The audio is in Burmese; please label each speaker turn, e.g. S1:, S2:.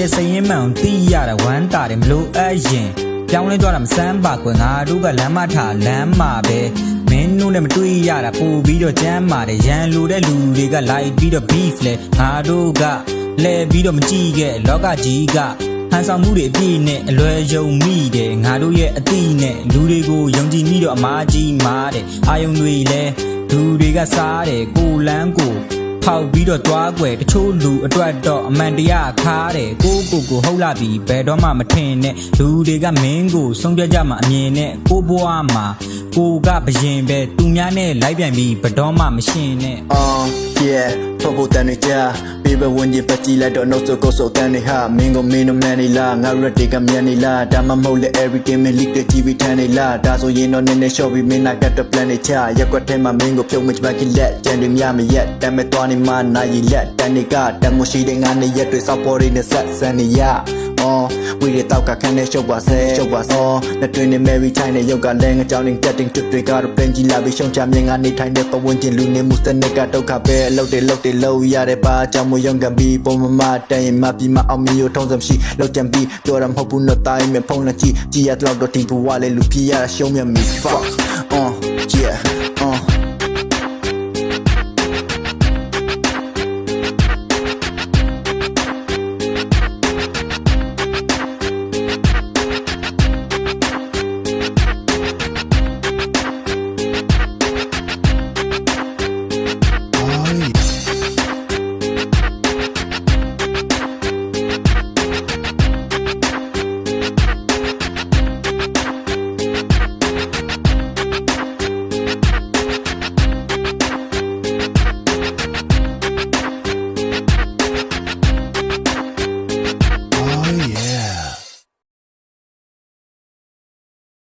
S1: ရဲ့စရင်မှန်တီးရတာဝမ်းတာတယ်မလို့အရင်ပြောင်းလဲသွားတာမစမ်းပါကွယ်ငါတို့ကလမ်းမထားလမ်းမှာပဲမင်းတို့နဲ့မတွေ့ရတာပို့ပြီးတော့ကြမ်းပါတယ်ရန်လိုတဲ့လူတွေကလိုက်ပြီးတော့ beef လဲငါတို့ကလဲပြီးတော့မကြည့်ခဲ့လောကကြီးကဟန်ဆောင်မှုတွေအပြည့်နဲ့အလွယ်ယုံမိတယ်ငါတို့ရဲ့အသည့်နဲ့လူတွေကိုယုံကြည်မိတော့အမားကြီးမားတယ်အာယုံတွေလဲလူတွေကစားတယ်ကိုလန်းကိုဖောက်ပြီးတော့သွားွယ်တချို့လူအတွက်တော့အမှန်တရားခါတယ်ကိုဟုတ်လာပြီဘယ်တော့မှမထင်နဲ့လူတွေကမင်းကိုဆုံးဖြတ်ကြမှာအမြင်နဲ့ကိုဘွားမှာကိုကဘရင်ပဲသူများနဲ့လိုက်ပြန်ပြီးဘယ်တော့မှမရှင်နဲ့
S2: yeah ဖော်ဖို့တန်နေကြဘေးဘဝင်ကြီးပတ်ကြည့်လိုက်တော့နှုတ်ဆိုကိုဆိုတန်နေဟာမင်းကိုမင်းတို့မှန်နေလားငါရက်တွေကမြန်နေလားဒါမှမဟုတ်လေ every game league တွေ TV ထန်နေလားဒါဆိုရင်တော့နည်းနည်း short ပြီးမင်းနိုင်တဲ့ plan တွေချရက်ကွက်ထဲမှာမင်းကိုဖြုတ်မချမကိလက်ကြံတွေများမရက်တမ်းမဲ့သွားနေမှနိုင်ရလက်တန်နေကတမ်းမရှိတဲ့ငါနေရက်တွေစောက်ပေါ်တွေနဲ့ဆက်ဆန်နေရဝီရတောက်ကခန်းနဲ့ရှုပ်ပါဆဲလက်တွင်နဲ့ Mary ထိုင်းနဲ့ရုပ်ကလည်းငကြောင်းနေ getting trip တွေကတော့ပင်ကြီးလာပြီးရှုံချမြင်ကနေထိုင်တဲ့ပဝန်းကျင်လူနေမှုစနစ်ကဒုက္ခပဲအလုပ်တွေလုပ်ရတဲ့ပါအကြောင်းမယုံကန်ပြီးပုံမတန်ရင်မပြီးမအောင်မျိုးထုံးစံရှိလောက်ကြံပြီးပြောရမဟုတ်ဘူးတော့တိုင်းမဲ့ဖုန်းနဲ့ကြည့်ရတော့တော့ဒီဘဝလေးလူပြရတာရှုံးမြတ်မီ fuck yeah